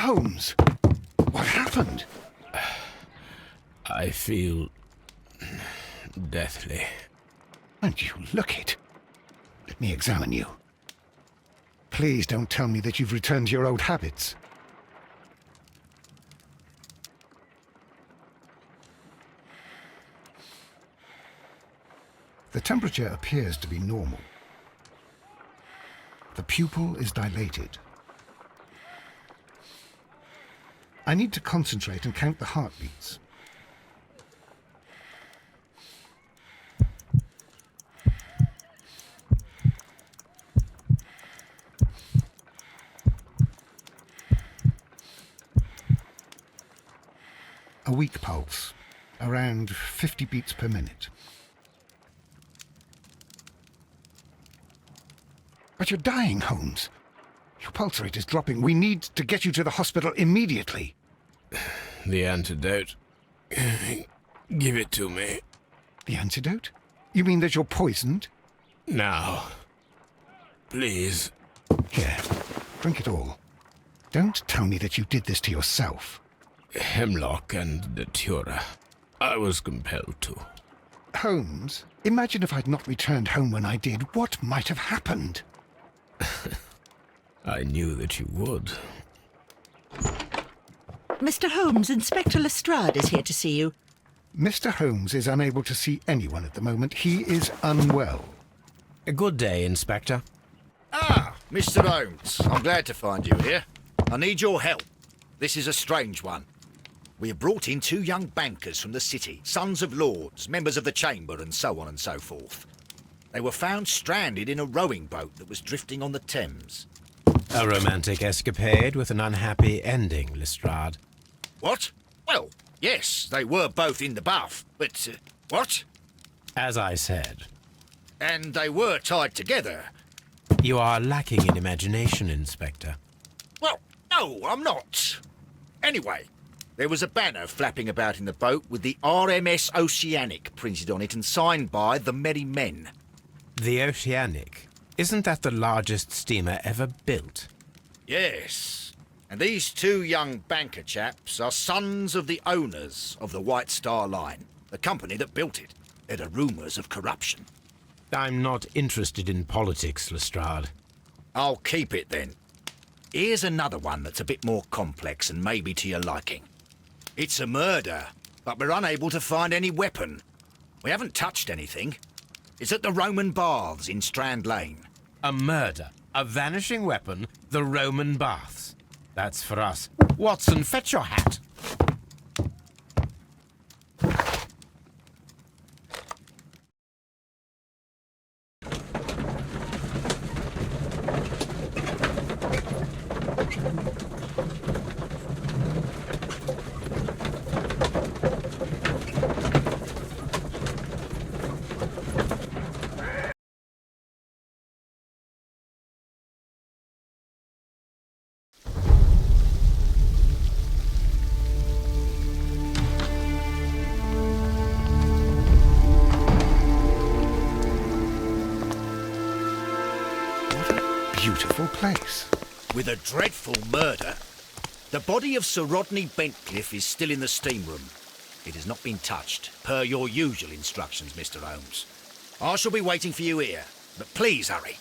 Holmes, what happened? I feel deathly. And you look it. Let me examine you. Please don't tell me that you've returned to your old habits. The temperature appears to be normal. The pupil is dilated. I need to concentrate and count the heartbeats. A weak pulse, around 50 beats per minute. But you're dying, Holmes. Your pulse rate is dropping. We need to get you to the hospital immediately. The antidote. Give it to me. The antidote? You mean that you're poisoned? Now. Please. Here, drink it all. Don't tell me that you did this to yourself. Hemlock and datura. I was compelled to. Holmes, imagine if I'd not returned home when I did. What might have happened? I knew that you would. Mr. Holmes, Inspector Lestrade is here to see you. Mr. Holmes is unable to see anyone at the moment. He is unwell. A good day, Inspector. Ah, Mr. Holmes, I'm glad to find you here. I need your help. This is a strange one. We have brought in 2 young bankers from the city, sons of lords, members of the Chamber, and so on and so forth. They were found stranded in a rowing boat that was drifting on the Thames. A romantic escapade with an unhappy ending, Lestrade. What? Well, yes, they were both in the bath, but, what? As I said, And they were tied together. you are lacking in imagination, Inspector. Well, no, I'm not. Anyway, there was a banner flapping about in the boat with the RMS Oceanic printed on it and signed by the Merry Men. The Oceanic. Isn't that the largest steamer ever built? Yes, and these 2 young banker chaps are sons of the owners of the White Star Line, the company that built it. There are rumours of corruption. I'm not interested in politics, Lestrade. I'll keep it then. Here's another one that's a bit more complex and maybe to your liking. It's a murder, but we're unable to find any weapon. We haven't touched anything. It's at the Roman Baths in Strand Lane. A murder, a vanishing weapon, the Roman baths. That's for us. Watson, fetch your hat. Beautiful place. With a dreadful murder. The body of Sir Rodney Bentcliffe is still in the steam room. It has not been touched, per your usual instructions, Mr. Holmes. I shall be waiting for you here, but please hurry.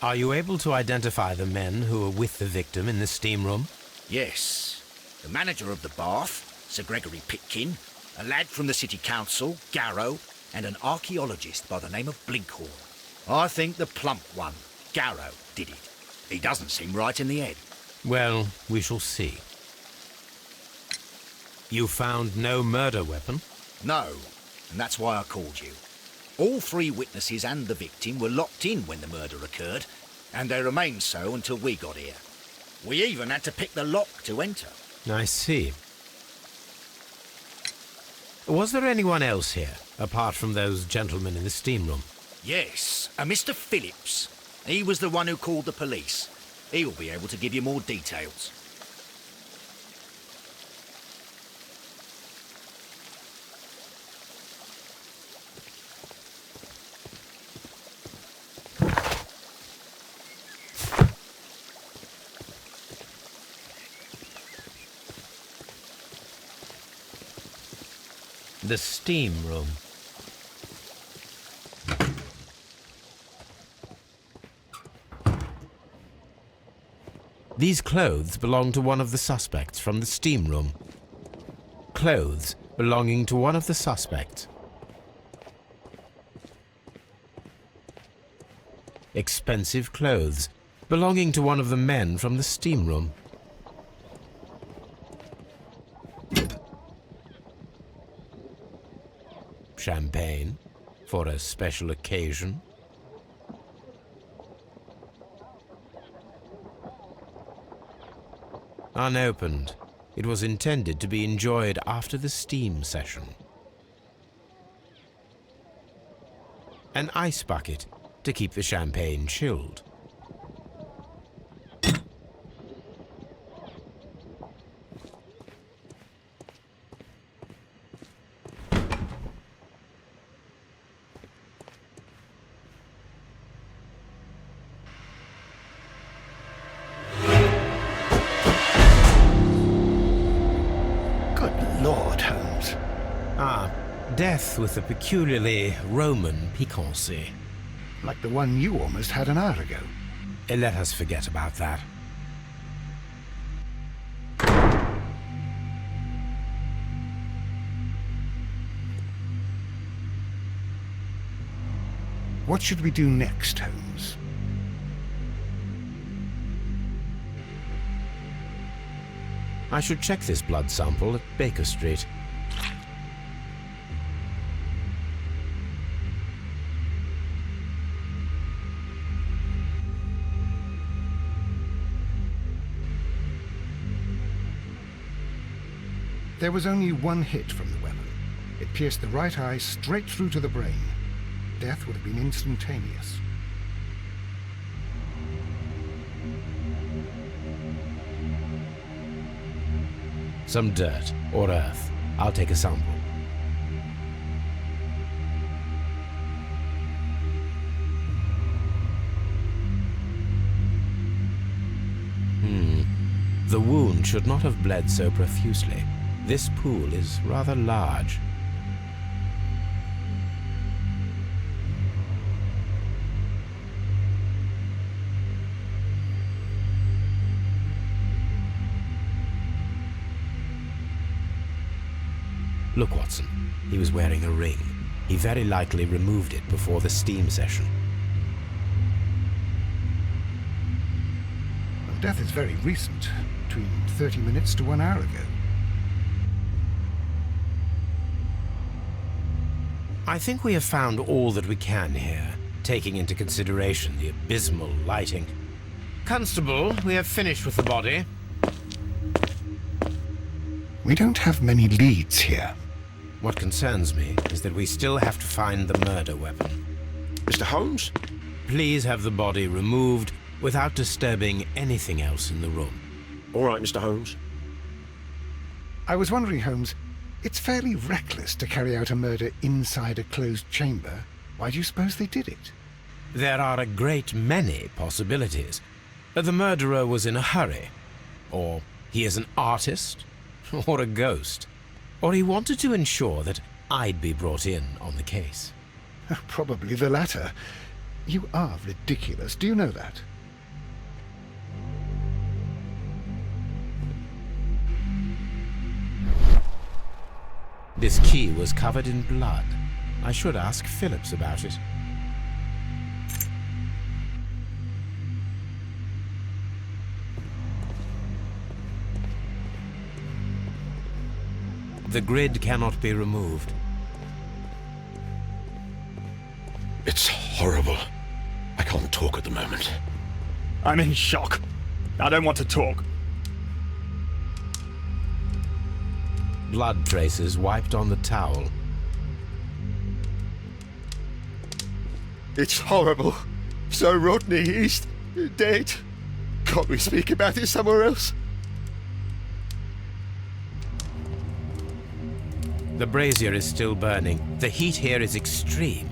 Are you able to identify the men who were with the victim in the steam room? Yes. The manager of the bath, Sir Gregory Pitkin, a lad from the City Council, Garrow, and an archaeologist by the name of Blinkhorn. I think the plump one, Garrow, did it. He doesn't seem right in the head. Well, we shall see. You found no murder weapon? No, and that's why I called you. All 3 witnesses and the victim were locked in when the murder occurred, and they remained so until we got here. We even had to pick the lock to enter. I see. Was there anyone else here, apart from those gentlemen in the steam room? Yes, a Mr. Phillips. He was the one who called the police. He'll be able to give you more details. The steam room. These clothes belong to one of the suspects from the steam room. Clothes belonging to one of the suspects. Expensive clothes belonging to one of the men from the steam room. Champagne for a special occasion. Unopened, it was intended to be enjoyed after the steam session. An ice bucket to keep the champagne chilled. Good Lord, Holmes. Ah, death with a peculiarly Roman piquancy. Like the one you almost had an hour ago. Let us forget about that. What should we do next, Holmes? I should check this blood sample at Baker Street. There was only one hit from the weapon. It pierced the right eye straight through to the brain. Death would have been instantaneous. Some dirt or earth. I'll take a sample. The wound should not have bled so profusely. This pool is rather large. Look, Watson. He was wearing a ring. He very likely removed it before the steam session. Well, death is very recent, between 30 minutes to 1 hour ago. I think we have found all that we can here, taking into consideration the abysmal lighting. Constable, we have finished with the body. We don't have many leads here. What concerns me is that we still have to find the murder weapon. Mr. Holmes? Please have the body removed without disturbing anything else in the room. All right, Mr. Holmes. I was wondering, Holmes, it's fairly reckless to carry out a murder inside a closed chamber. Why do you suppose they did it? There are a great many possibilities. The murderer was in a hurry, or he is an artist, or a ghost, or he wanted to ensure that I'd be brought in on the case. Probably the latter. You are ridiculous, do you know that? This key was covered in blood. I should ask Phillips about it. The grid cannot be removed. It's horrible. I can't talk at the moment. I'm in shock. I don't want to talk. Blood traces wiped on the towel. It's horrible. So Rodney, he's dead. Can't we speak about it somewhere else? The brazier is still burning. The heat here is extreme.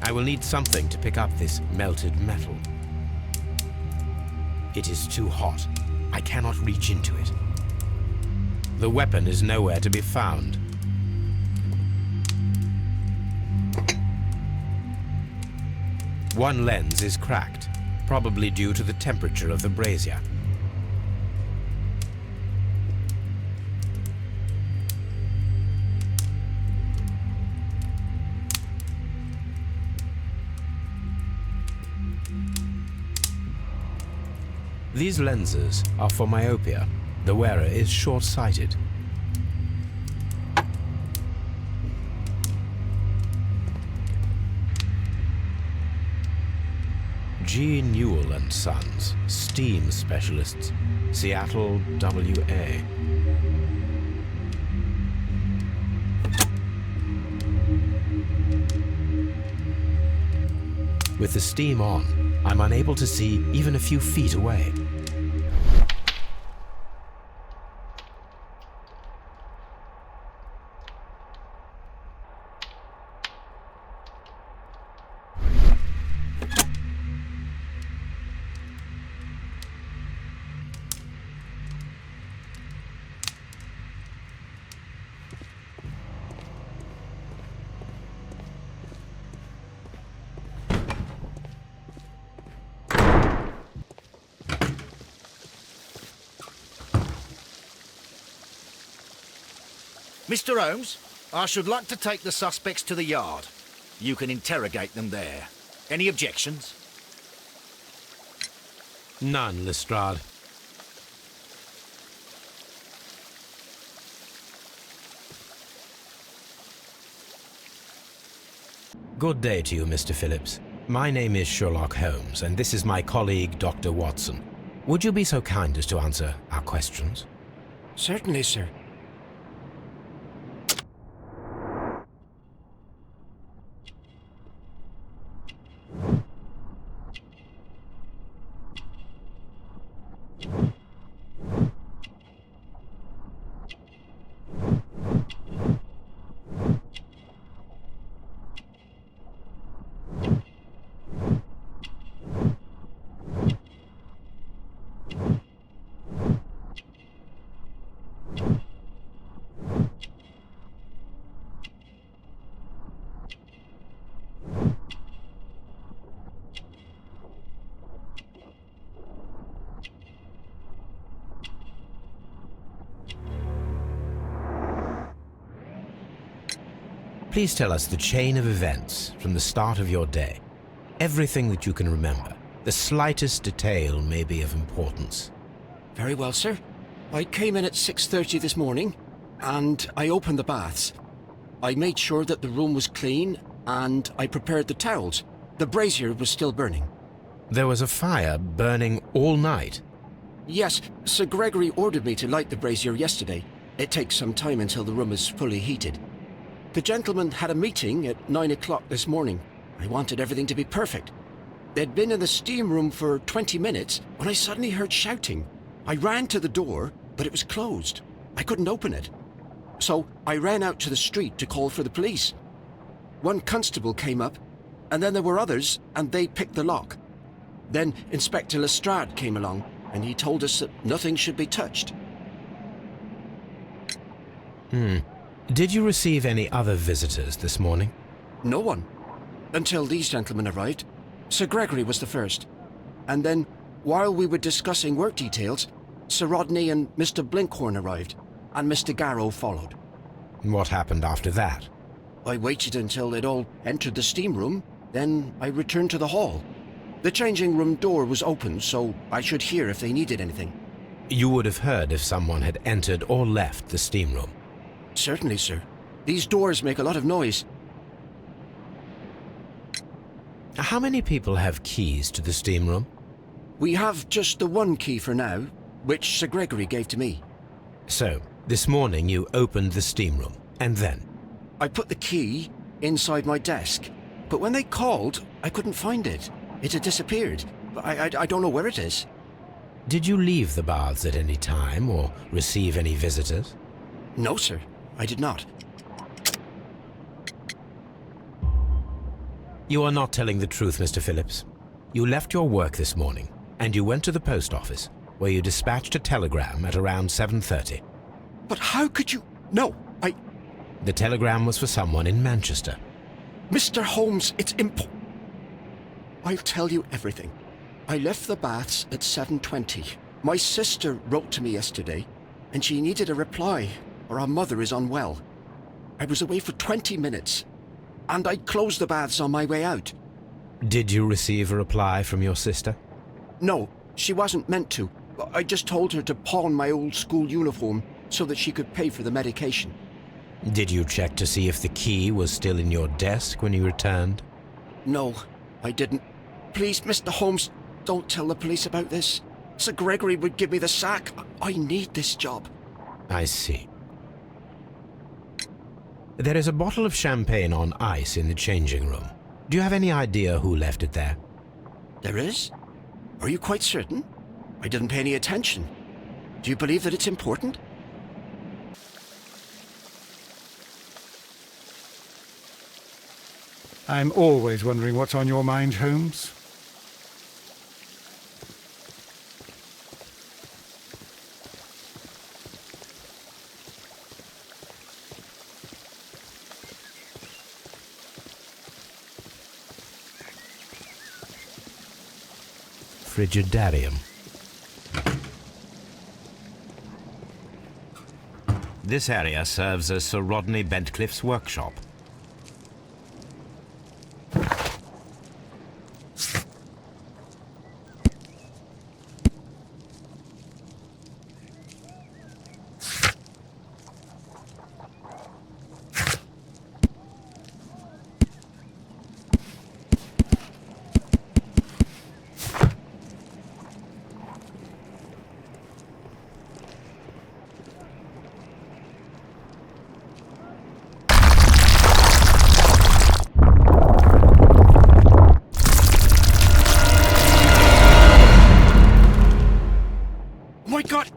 I will need something to pick up this melted metal. It is too hot. I cannot reach into it. The weapon is nowhere to be found. One lens is cracked, probably due to the temperature of the brazier. These lenses are for myopia. The wearer is short-sighted. G. Newell and Sons, steam specialists, Seattle, WA. With the steam on, I'm unable to see even a few feet away. Mr. Holmes, I should like to take the suspects to the yard. You can interrogate them there. Any objections? None, Lestrade. Good day to you, Mr. Phillips. My name is Sherlock Holmes, and this is my colleague, Dr. Watson. Would you be so kind as to answer our questions? Certainly, sir. Please tell us the chain of events from the start of your day. Everything that you can remember. The slightest detail may be of importance. Very well, sir. I came in at 6:30 this morning, and I opened the baths. I made sure that the room was clean, and I prepared the towels. The brazier was still burning. There was a fire burning all night. Yes, Sir Gregory ordered me to light the brazier yesterday. It takes some time until the room is fully heated. The gentleman had a meeting at 9 o'clock this morning. I wanted everything to be perfect. They'd been in the steam room for 20 minutes when I suddenly heard shouting. I ran to the door, but it was closed. I couldn't open it. So I ran out to the street to call for the police. One constable came up, and then there were others, and they picked the lock. Then Inspector Lestrade came along, and he told us that nothing should be touched. Did you receive any other visitors this morning? No one. Until these gentlemen arrived. Sir Gregory was the first. And then, while we were discussing work details, Sir Rodney and Mr. Blinkhorn arrived, and Mr. Garrow followed. What happened after that? I waited until they'd all entered the steam room, then I returned to the hall. The changing room door was open, so I should hear if they needed anything. You would have heard if someone had entered or left the steam room. Certainly, sir. These doors make a lot of noise. How many people have keys to the steam room? We have just the one key for now, which Sir Gregory gave to me. So, this morning you opened the steam room, and then? I put the key inside my desk, but when they called, I couldn't find it. It had disappeared. I don't know where it is. Did you leave the baths at any time or receive any visitors? No, sir. I did not. You are not telling the truth, Mr. Phillips. You left your work this morning, and you went to the post office, where you dispatched a telegram at around 7:30. But how could you... No, The telegram was for someone in Manchester. Mr. Holmes, it's I'll tell you everything. I left the baths at 7:20. My sister wrote to me yesterday, and she needed a reply, or her mother is unwell. I was away for 20 minutes, and I closed the baths on my way out. Did you receive a reply from your sister? No, she wasn't meant to. I just told her to pawn my old school uniform so that she could pay for the medication. Did you check to see if the key was still in your desk when you returned? No, I didn't. Please, Mr. Holmes, don't tell the police about this. Sir Gregory would give me the sack. I need this job. I see. There is a bottle of champagne on ice in the changing room. Do you have any idea who left it there? There is? Are you quite certain? I didn't pay any attention. Do you believe that it's important? I'm always wondering what's on your mind, Holmes. Frigidarium. This area serves as Sir Rodney Bentcliffe's workshop.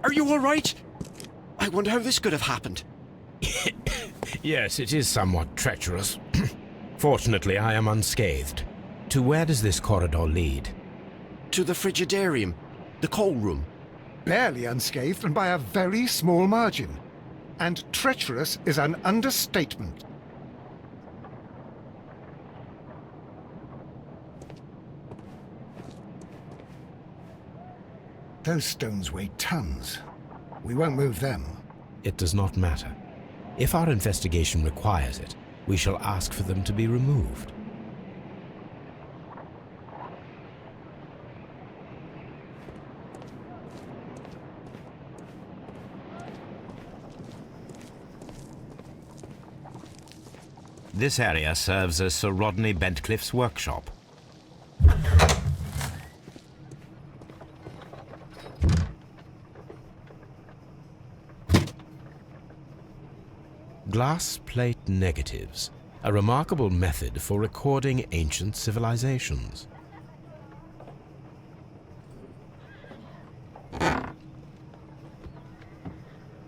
Are you all right? I wonder how this could have happened. Yes, it is somewhat treacherous. Fortunately, I am unscathed. To where does this corridor lead? To the Frigidarium, the coal room. Barely unscathed and by a very small margin. And treacherous is an understatement. Those stones weigh tons. We won't move them. It does not matter. If our investigation requires it, we shall ask for them to be removed. This area serves as Sir Rodney Bentcliffe's workshop. Glass plate negatives, a remarkable method for recording ancient civilizations.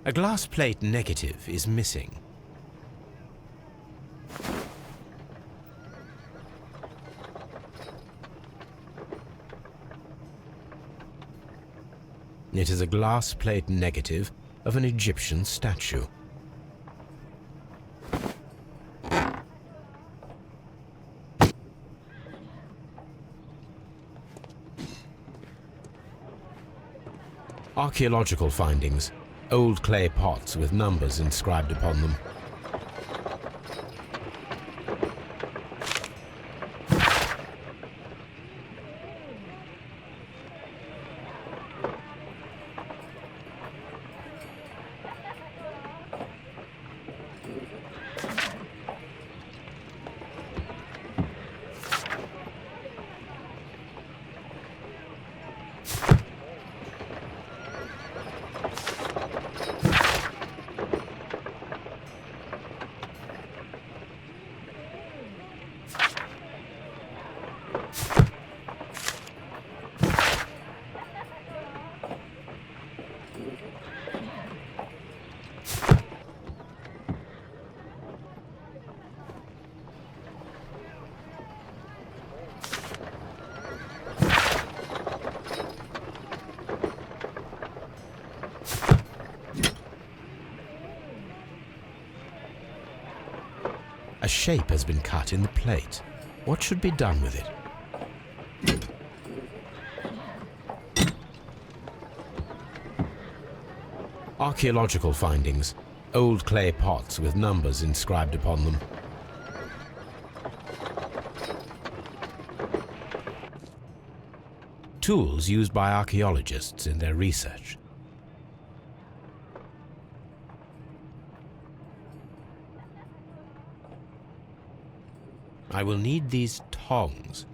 A glass plate negative is missing. It is a glass plate negative of an Egyptian statue. Archaeological findings, old clay pots with numbers inscribed upon them. A shape has been cut in the plate. What should be done with it? Archaeological findings. Old clay pots with numbers inscribed upon them. Tools used by archaeologists in their research. I will need these tongs.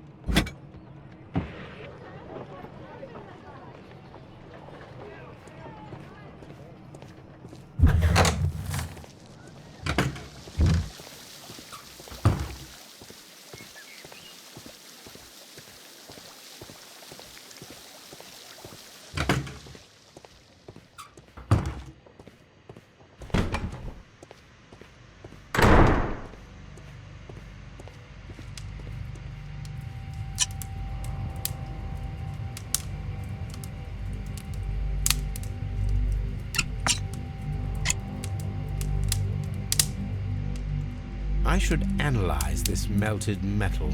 I should analyze this melted metal.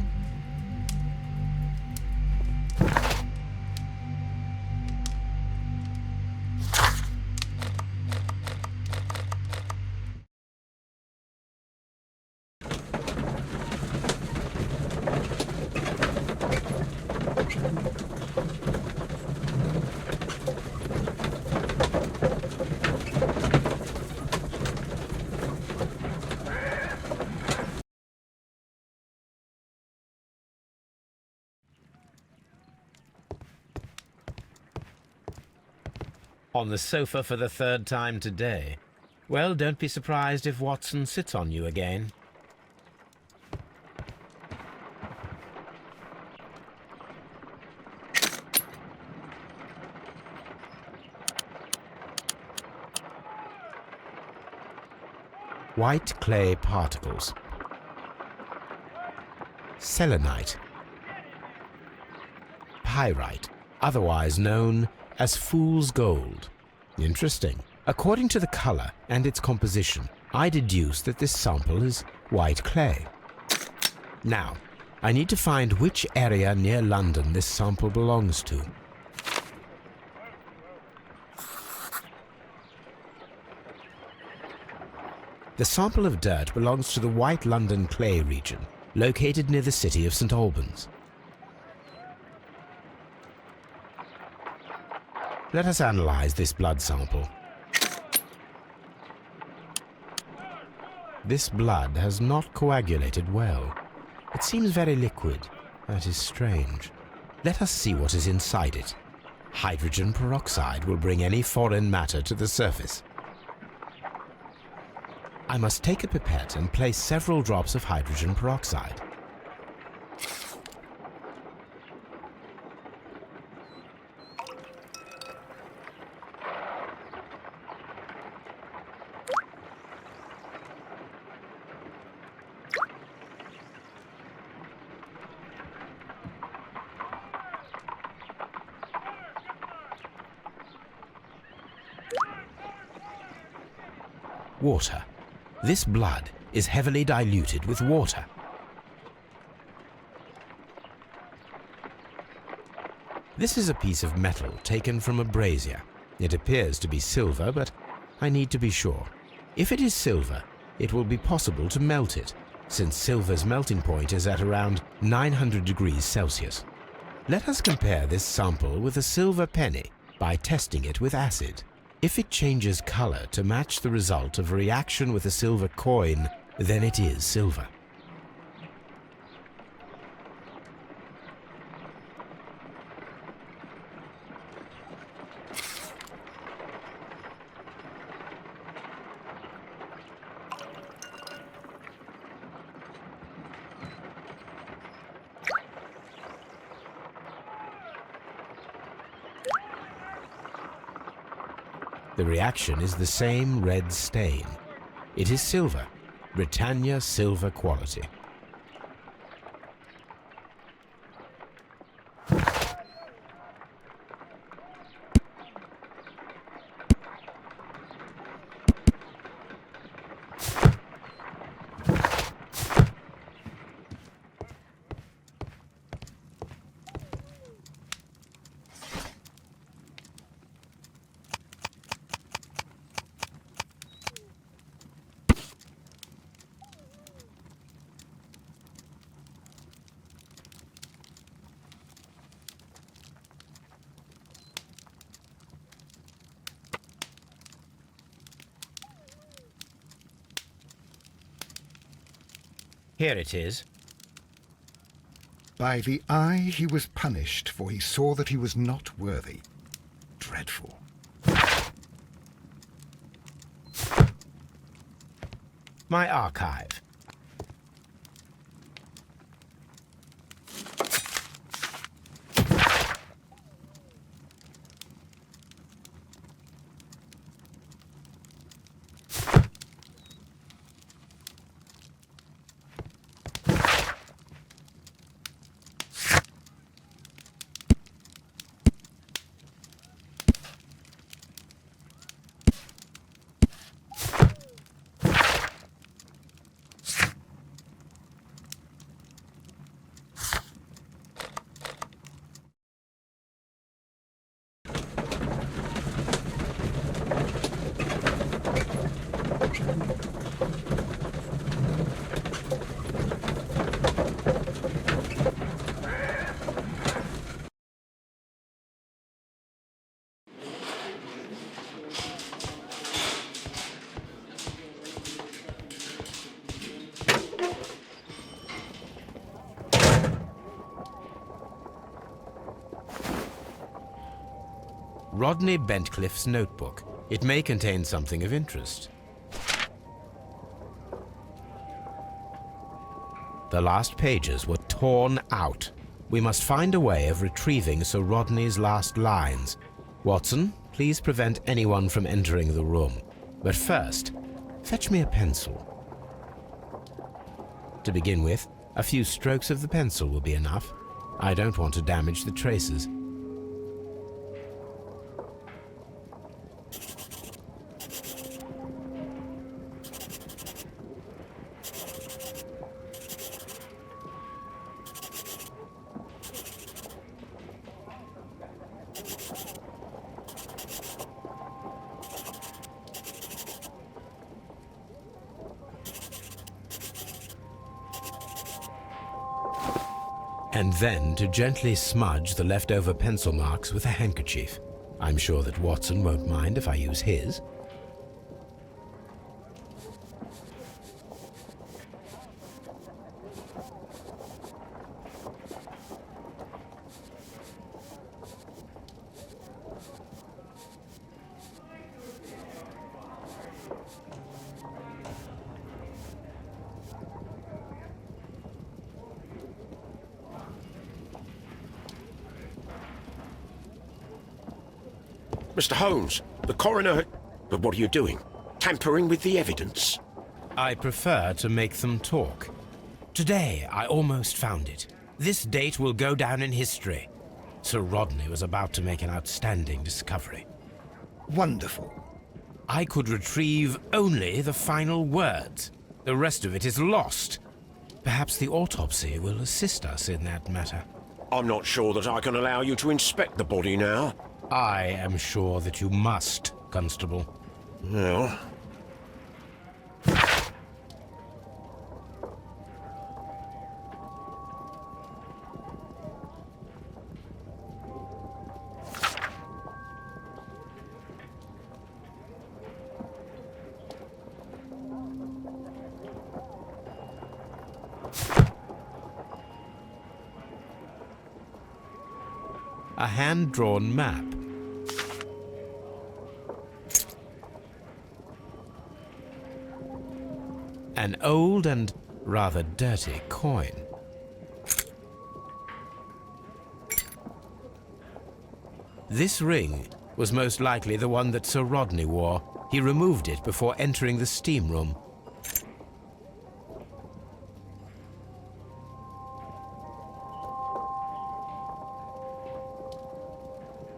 On the sofa for the third time today. Well, don't be surprised if Watson sits on you again. White clay particles. Selenite. Pyrite, otherwise known as fool's gold. Interesting. According to the color and its composition, I deduce that this sample is white clay. Now, I need to find which area near London this sample belongs to. The sample of dirt belongs to the White London clay region, located near the city of St. Albans. Let us analyze this blood sample. This blood has not coagulated well. It seems very liquid. That is strange. Let us see what is inside it. Hydrogen peroxide will bring any foreign matter to the surface. I must take a pipette and place several drops of hydrogen peroxide. Water. This blood is heavily diluted with water. This is a piece of metal taken from a brazier. It appears to be silver, but I need to be sure. If it is silver, it will be possible to melt it, since silver's melting point is at around 900 degrees Celsius. Let us compare this sample with a silver penny by testing it with acid. If it changes color to match the result of a reaction with a silver coin, then it is silver. The reaction is the same red stain. It is silver, Britannia silver quality. Here it is. By the eye he was punished, for he saw that he was not worthy. Dreadful. My archive. Rodney Bentcliffe's notebook. It may contain something of interest. The last pages were torn out. We must find a way of retrieving Sir Rodney's last lines. Watson, please prevent anyone from entering the room. But first, fetch me a pencil. To begin with, a few strokes of the pencil will be enough. I don't want to damage the traces. And then to gently smudge the leftover pencil marks with a handkerchief. I'm sure that Watson won't mind if I use his. Mr. Holmes, the coroner... But what are you doing? Tampering with the evidence? I prefer to make them talk. Today, I almost found it. This date will go down in history. Sir Rodney was about to make an outstanding discovery. Wonderful. I could retrieve only the final words. The rest of it is lost. Perhaps the autopsy will assist us in that matter. I'm not sure that I can allow you to inspect the body now. I am sure that you must, Constable. Well... A hand-drawn map. An old and rather dirty coin. This ring was most likely the one that Sir Rodney wore. He removed it before entering the steam room.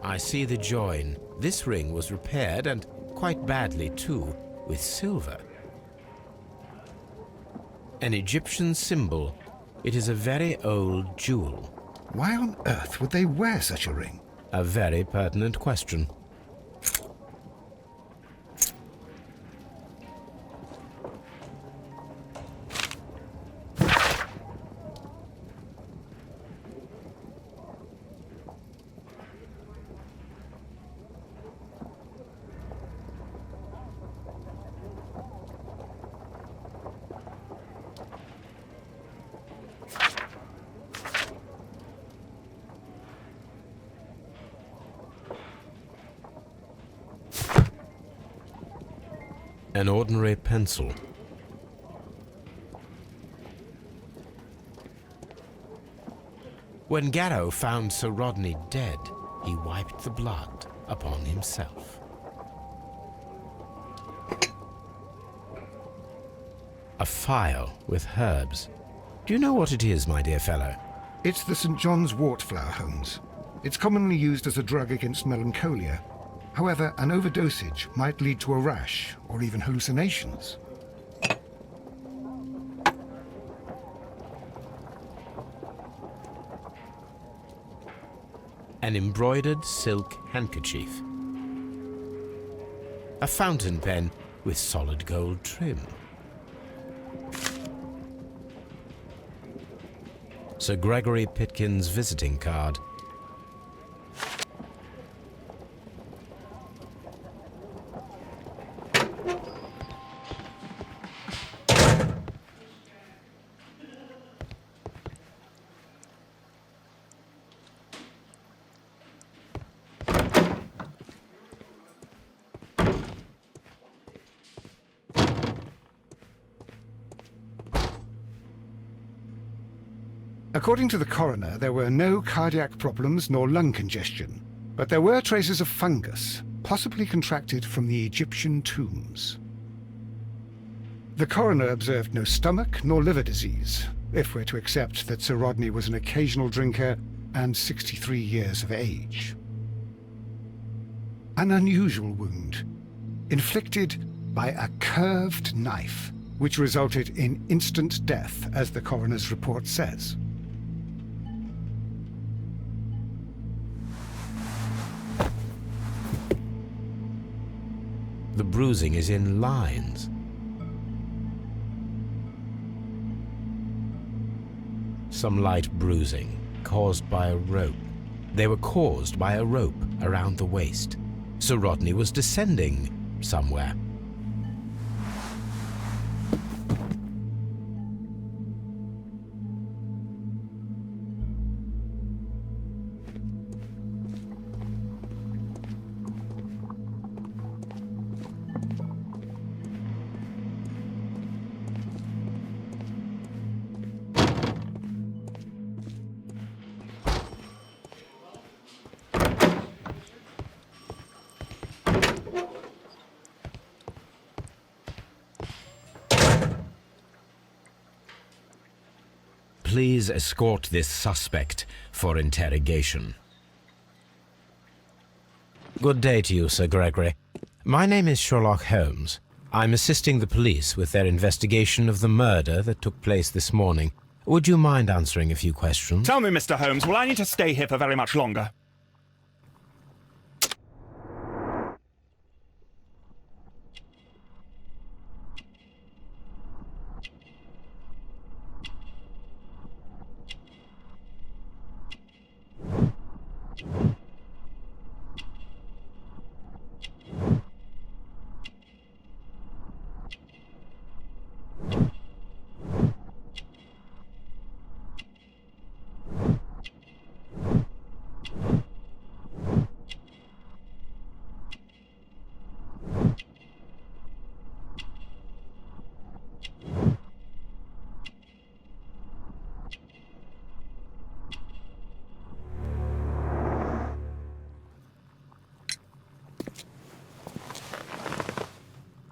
I see the join. This ring was repaired, and quite badly too, with silver. An Egyptian symbol. It is a very old jewel. Why on earth would they wear such a ring? A very pertinent question. An ordinary pencil. When Garrow found Sir Rodney dead, he wiped the blood upon himself. A phial with herbs. Do you know what it is, my dear fellow? It's the St. John's wort flower, Holmes. It's commonly used as a drug against melancholia. However, an overdosage might lead to a rash or even hallucinations. An embroidered silk handkerchief. A fountain pen with solid gold trim. Sir Gregory Pitkin's visiting card. According to the coroner, there were no cardiac problems nor lung congestion, but there were traces of fungus, possibly contracted from the Egyptian tombs. The coroner observed no stomach nor liver disease, if we're to accept that Sir Rodney was an occasional drinker and 63 years of age. An unusual wound, inflicted by a curved knife, which resulted in instant death, as the coroner's report says. The bruising is in lines. Some light bruising, caused by a rope. They were caused by a rope around the waist. Sir Rodney was descending somewhere. Please escort this suspect for interrogation. Good day to you, Sir Gregory. My name is Sherlock Holmes. I'm assisting the police with their investigation of the murder that took place this morning. Would you mind answering a few questions? Tell me, Mr. Holmes, will I need to stay here for very much longer?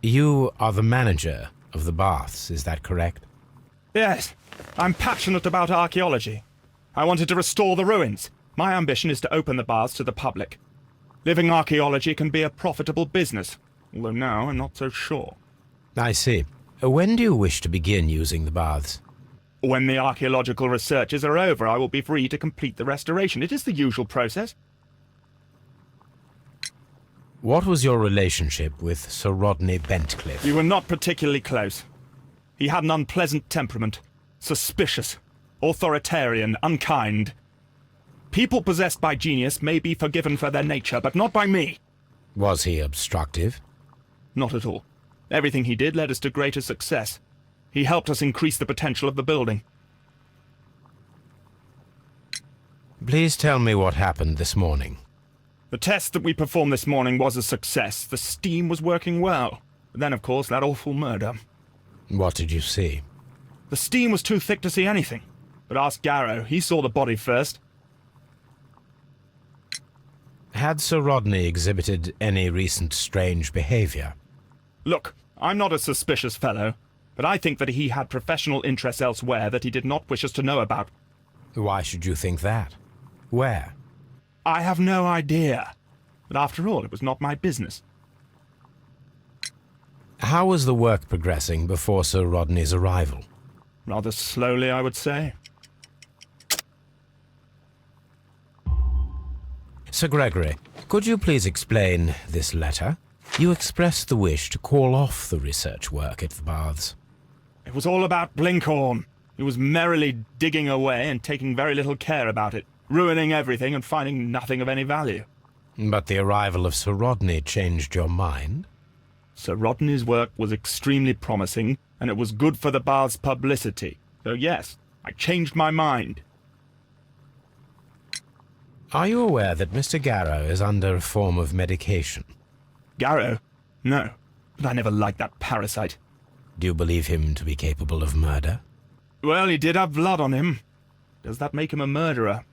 You are the manager of the baths, is that correct? Yes, I'm passionate about archaeology. I wanted to restore the ruins. My ambition is to open the baths to the public. Living archaeology can be a profitable business, although now I'm not so sure. I see. When do you wish to begin using the baths? When the archaeological researches are over, I will be free to complete the restoration. It is the usual process. What was your relationship with Sir Rodney Bentcliffe? We were not particularly close. He had an unpleasant temperament, suspicious, authoritarian, unkind. People possessed by genius may be forgiven for their nature, but not by me. Was he obstructive? Not at all. Everything he did led us to greater success. He helped us increase the potential of the building. Please tell me what happened this morning. The test that we performed this morning was a success. The steam was working well. Then, of course, that awful murder. What did you see? The steam was too thick to see anything. But ask Garrow, he saw the body first. Had Sir Rodney exhibited any recent strange behavior? Look, I'm not a suspicious fellow, but I think that he had professional interests elsewhere that he did not wish us to know about. Why should you think that? Where? I have no idea. But after all, it was not my business. How was the work progressing before Sir Rodney's arrival? Rather slowly, I would say. Sir Gregory, could you please explain this letter? You expressed the wish to call off the research work at the baths. It was all about Blinkhorn. He was merrily digging away and taking very little care about it, ruining everything and finding nothing of any value. But the arrival of Sir Rodney changed your mind? Sir Rodney's work was extremely promising, and it was good for the bath's publicity. So yes, I changed my mind. Are you aware that Mr. Garrow is under a form of medication? Garrow? No, but I never liked that parasite. Do you believe him to be capable of murder? Well, he did have blood on him. Does that make him a murderer?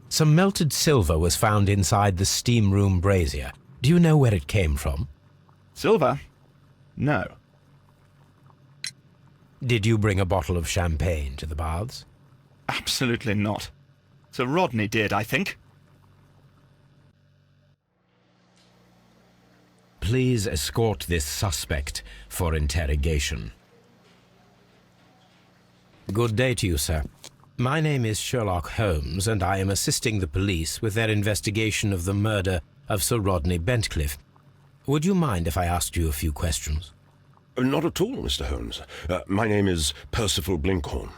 Some melted silver was found inside the steam room brazier. Do you know where it came from? Silver? No. Did you bring a bottle of champagne to the baths? Absolutely not. Sir Rodney did, I think. Please escort this suspect for interrogation. Good day to you, sir. My name is Sherlock Holmes, and I am assisting the police with their investigation of the murder of Sir Rodney Bentcliffe. Would you mind if I asked you a few questions? Not at all, Mr. Holmes. My name is Percival Blinkhorn.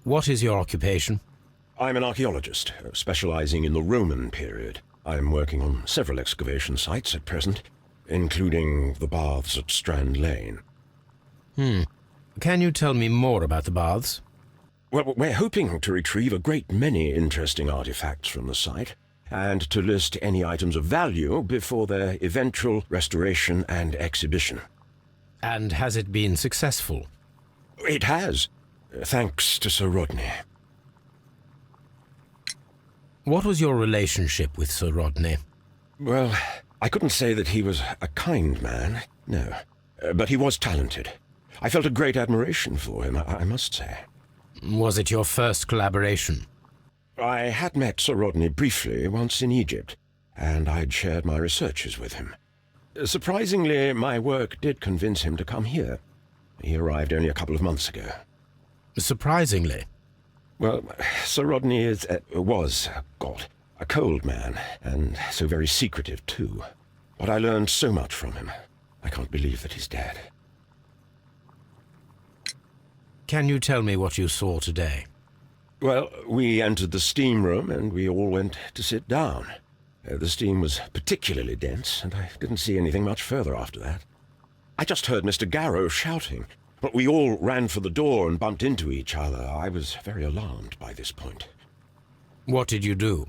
What is your occupation? I'm an archaeologist, specializing in the Roman period. I'm working on several excavation sites at present, including the baths at Strand Lane. Can you tell me more about the baths? Well, we're hoping to retrieve a great many interesting artifacts from the site, and to list any items of value before their eventual restoration and exhibition. And has it been successful? It has, thanks to Sir Rodney. What was your relationship with Sir Rodney? Well, I couldn't say that he was a kind man, no. But he was talented. I felt a great admiration for him, I must say. Was it your first collaboration? I had met Sir Rodney briefly once in Egypt, and I'd shared my researches with him. Surprisingly, my work did convince him to come here. He arrived only a couple of months ago. Surprisingly? Well, Sir Rodney was a cold man, and so very secretive too. But I learned so much from him. I can't believe that he's dead. Can you tell me what you saw today? Well, we entered the steam room and we all went to sit down. The steam was particularly dense, and I didn't see anything much further after that. I just heard Mr. Garrow shouting, but we all ran for the door and bumped into each other. I was very alarmed by this point. What did you do?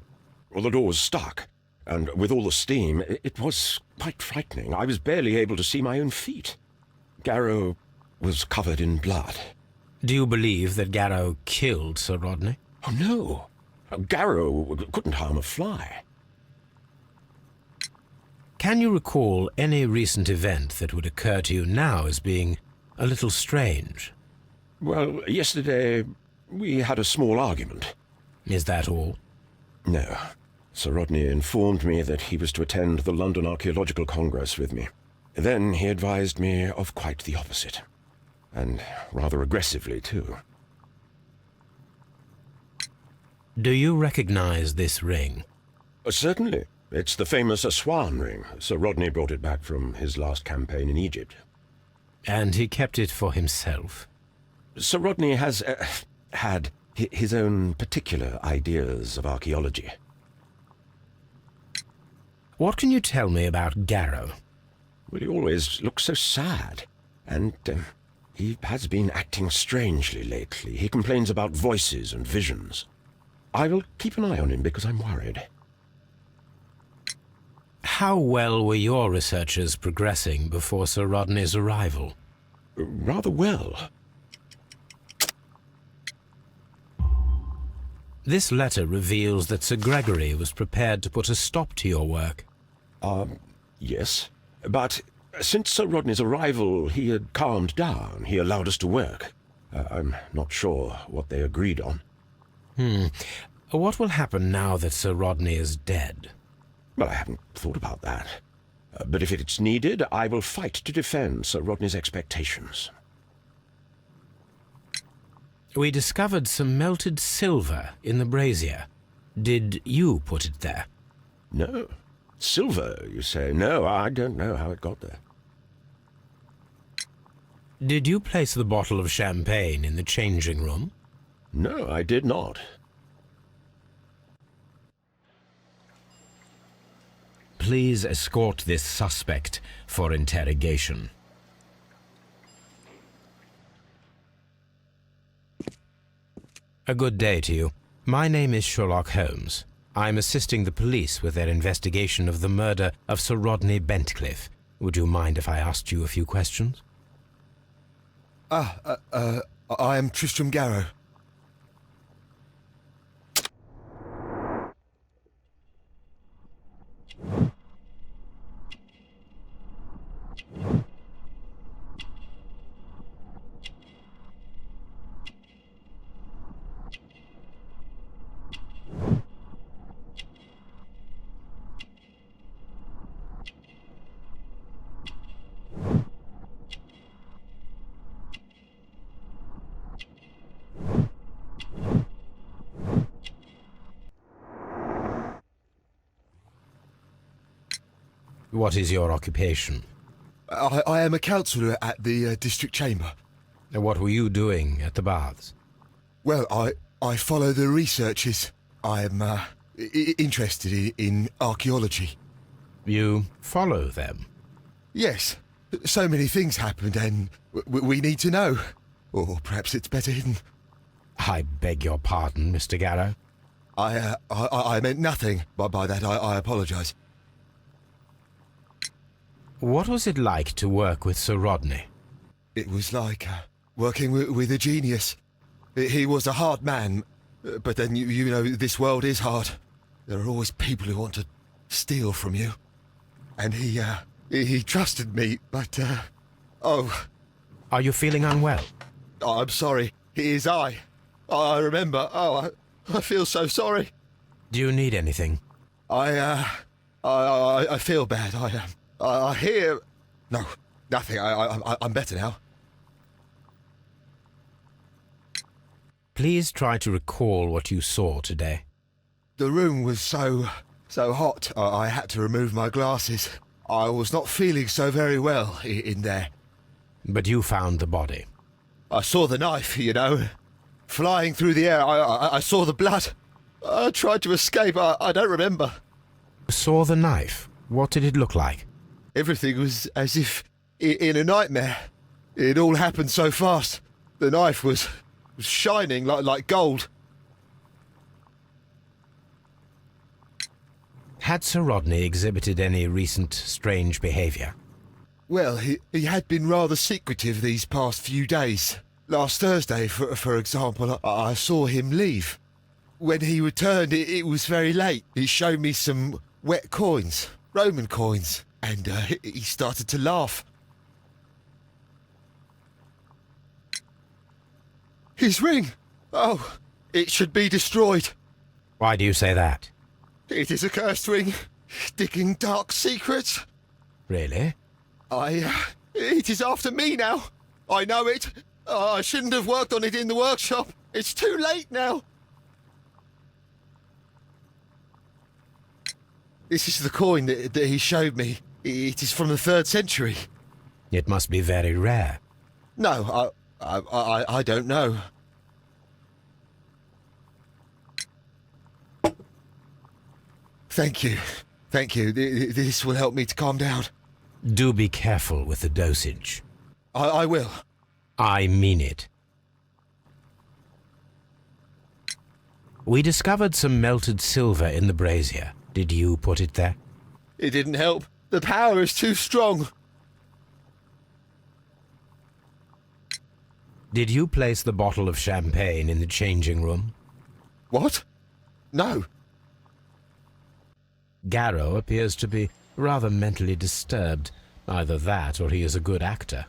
Well, the door was stuck, and with all the steam, it was quite frightening. I was barely able to see my own feet. Garrow was covered in blood. Do you believe that Garrow killed Sir Rodney? Oh, no. Garrow couldn't harm a fly. Can you recall any recent event that would occur to you now as being a little strange? Well, yesterday we had a small argument. Is that all? No. Sir Rodney informed me that he was to attend the London Archaeological Congress with me. Then he advised me of quite the opposite. And rather aggressively, too. Do you recognize this ring? Certainly. It's the famous Aswan ring. Sir Rodney brought it back from his last campaign in Egypt. And he kept it for himself? Sir Rodney has had his own particular ideas of archaeology. What can you tell me about Garrow? Well, he always looks so sad, and he has been acting strangely lately. He complains about voices and visions. I will keep an eye on him because I'm worried. How well were your researchers progressing before Sir Rodney's arrival? Rather well. This letter reveals that Sir Gregory was prepared to put a stop to your work. Yes. But since Sir Rodney's arrival, he had calmed down. He allowed us to work. I'm not sure what they agreed on. What will happen now that Sir Rodney is dead? Well, I haven't thought about that. But if it's needed, I will fight to defend Sir Rodney's expectations. We discovered some melted silver in the brazier. Did you put it there? No. Silver, you say? No, I don't know how it got there. Did you place the bottle of champagne in the changing room? No, I did not. Please escort this suspect for interrogation. A good day to you. My name is Sherlock Holmes. I'm assisting the police with their investigation of the murder of Sir Rodney Bentcliffe. Would you mind if I asked you a few questions? I am Tristram Garrow. What is your occupation? I am a counsellor at the district chamber. What were you doing at the baths? Well, I follow the researches. I am interested in archaeology. You follow them? Yes. So many things happened and we need to know. Or perhaps it's better hidden. I beg your pardon, Mr. Garrow. I meant nothing by that. I apologise. What was it like to work with Sir Rodney? It was like working with a genius. He was a hard man, but then you know this world is hard. There are always people who want to steal from you. And he trusted me, but oh. Are you feeling unwell? I'm sorry. It is I remember. Oh, I feel so sorry. Do you need anything? I feel bad. I hear... No, nothing. I'm better now. Please try to recall what you saw today. The room was so hot, I had to remove my glasses. I was not feeling so very well in there. But you found the body. I saw the knife, you know, flying through the air. I saw the blood. I tried to escape. I don't remember. Saw the knife? What did it look like? Everything was as if in a nightmare. It all happened so fast. The knife was shining like gold. Had Sir Rodney exhibited any recent strange behaviour? Well, he had been rather secretive these past few days. Last Thursday, for example, I saw him leave. When he returned, it was very late. He showed me some wet coins, Roman coins, and he started to laugh. His ring! Oh, it should be destroyed. Why do you say that? It is a cursed ring, digging dark secrets. Really? It is after me now. I know it. I shouldn't have worked on it in the workshop. It's too late now. This is the coin that he showed me. It is from the 3rd century. It must be very rare. No, I don't know. Thank you. Thank you. This will help me to calm down. Do be careful with the dosage. I will. I mean it. We discovered some melted silver in the brazier. Did you put it there? It didn't help. The power is too strong. Did you place the bottle of champagne in the changing room? What? No. Garrow appears to be rather mentally disturbed. Either that or he is a good actor.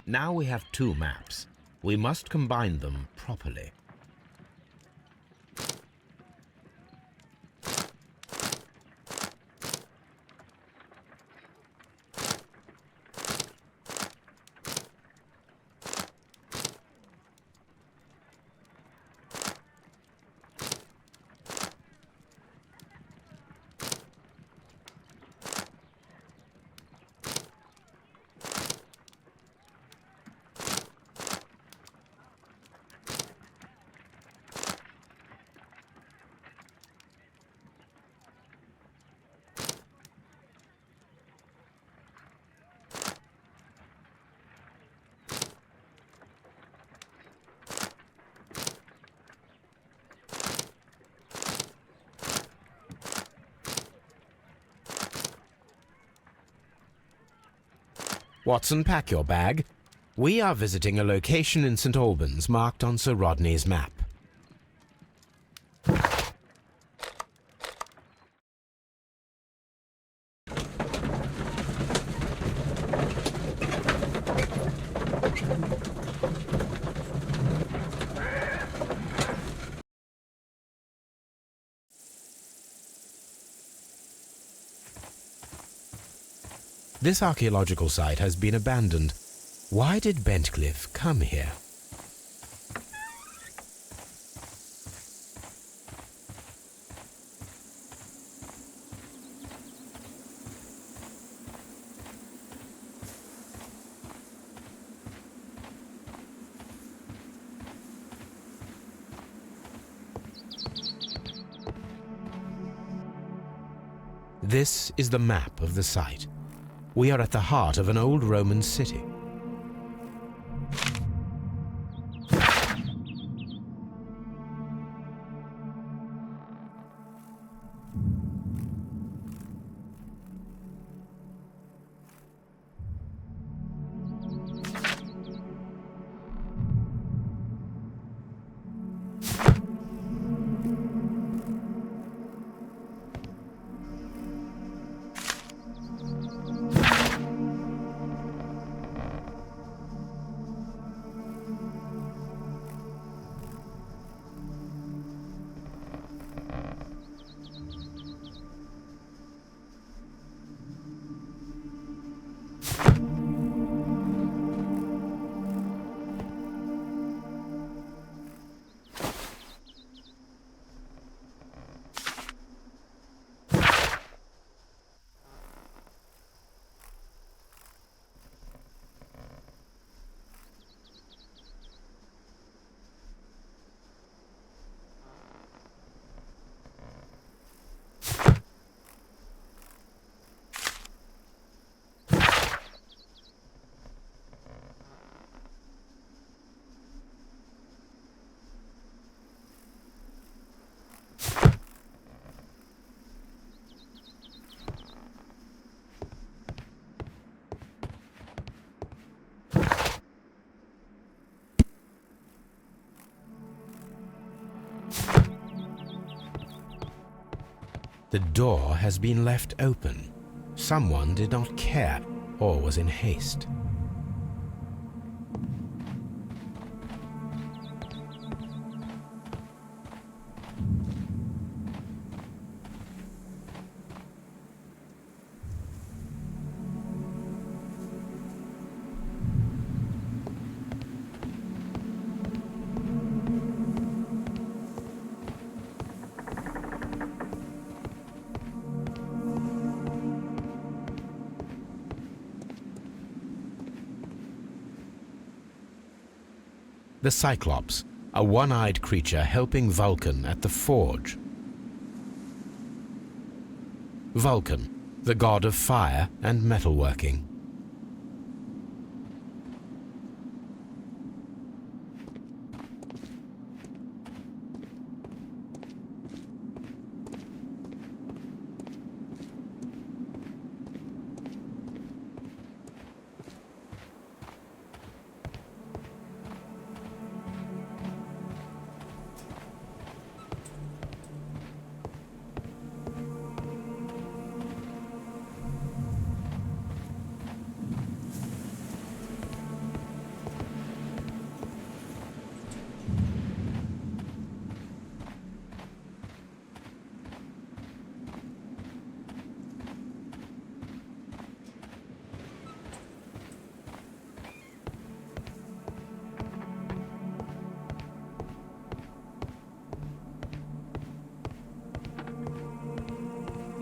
Now we have two maps. We must combine them properly. Watson, pack your bag. We are visiting a location in St. Albans marked on Sir Rodney's map. This archaeological site has been abandoned. Why did Bentcliffe come here? This is the map of the site. We are at the heart of an old Roman city. The door has been left open. Someone did not care or was in haste. The Cyclops, a one-eyed creature helping Vulcan at the forge. Vulcan, the god of fire and metalworking.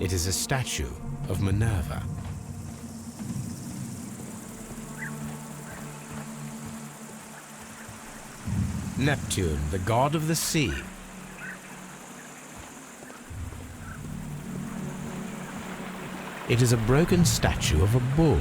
It is a statue of Minerva. Neptune, the god of the sea. It is a broken statue of a bull.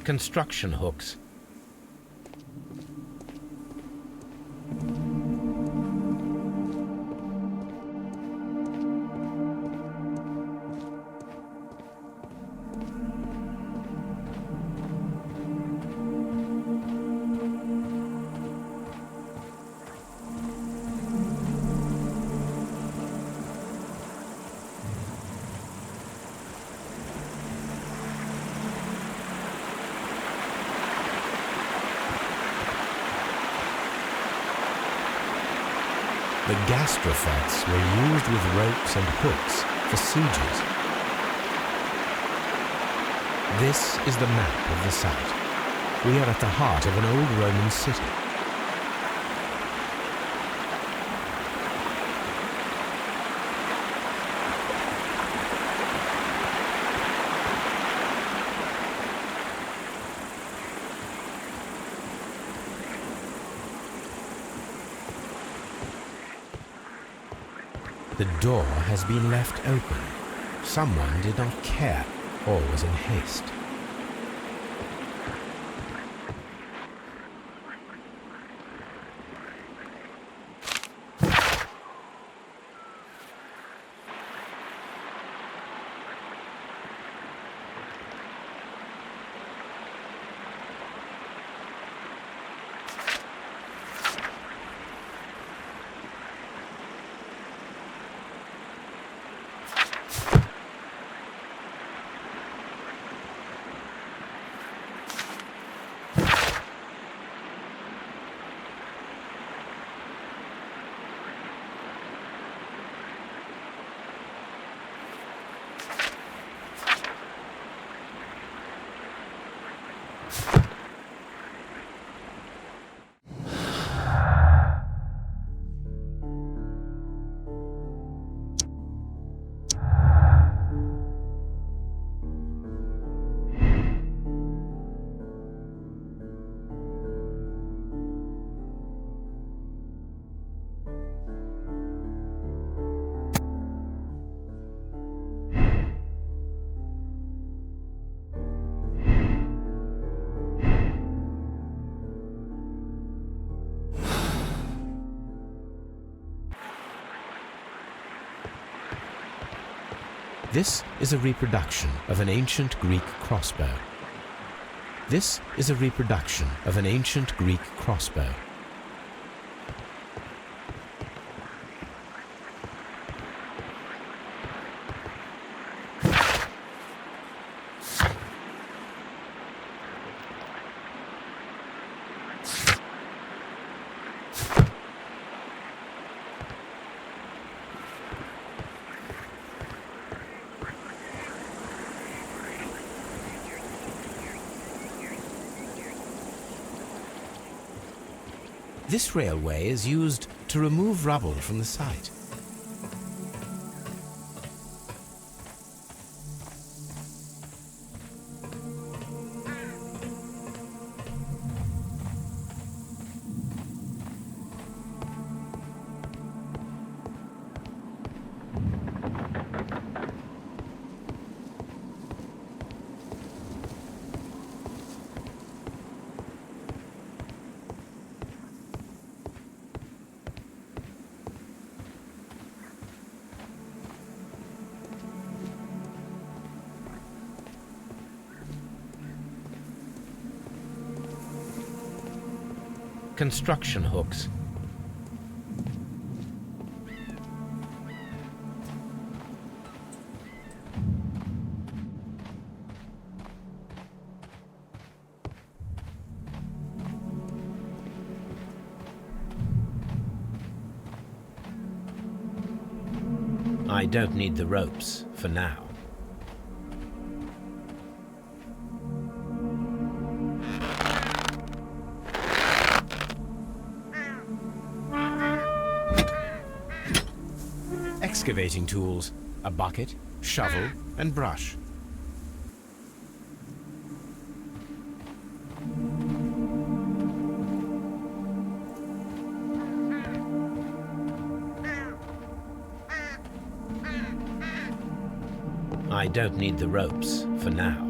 Construction hooks. The gastrofettes were used with ropes and hooks for sieges. This is the map of the site. We are at the heart of an old Roman city. The door has been left open. Someone did not care or was in haste. This is a reproduction of an ancient Greek crossbow. This is a reproduction of an ancient Greek crossbow. This railway is used to remove rubble from the site. Construction hooks. I don't need the ropes for now. Excavating tools, a bucket, shovel, and brush. I don't need the ropes for now.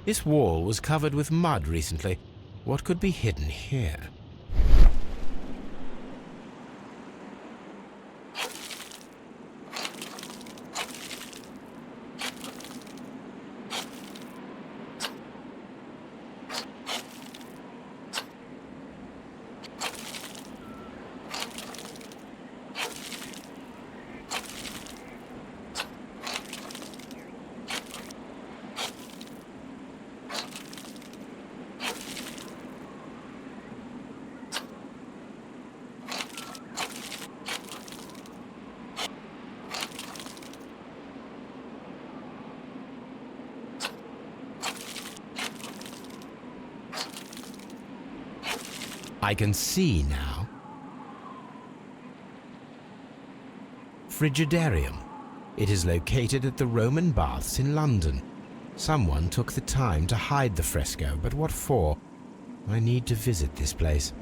This wall was covered with mud recently. What could be hidden here? I can see now. Frigidarium. It is located at the Roman Baths in London. Someone took the time to hide the fresco, but what for? I need to visit this place.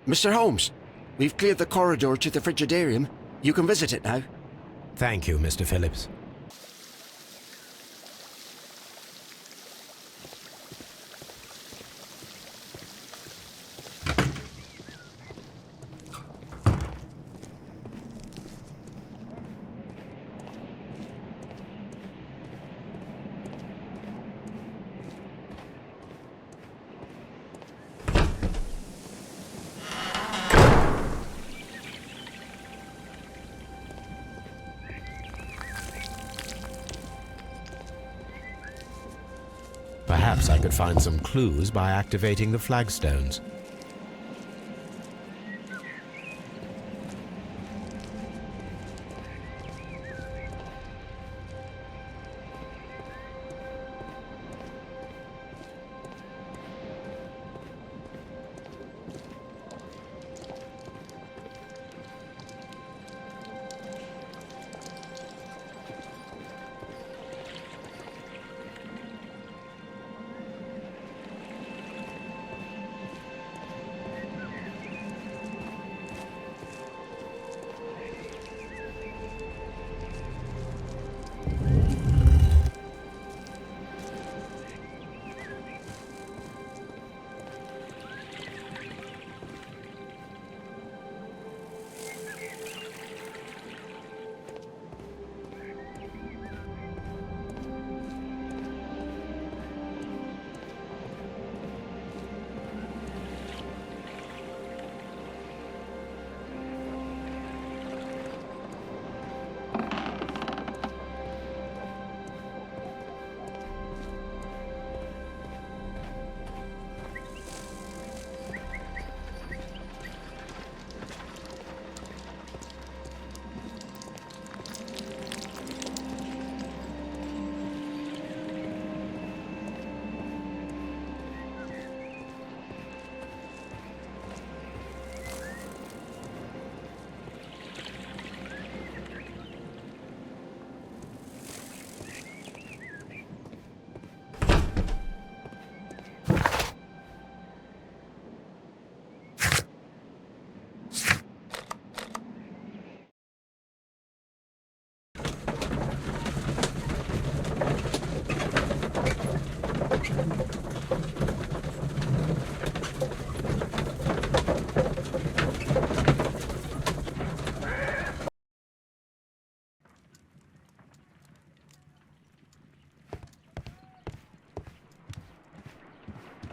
Mr. Holmes, we've cleared the corridor to the Frigidarium. You can visit it now. Thank you, Mr. Phillips. Perhaps I could find some clues by activating the flagstones.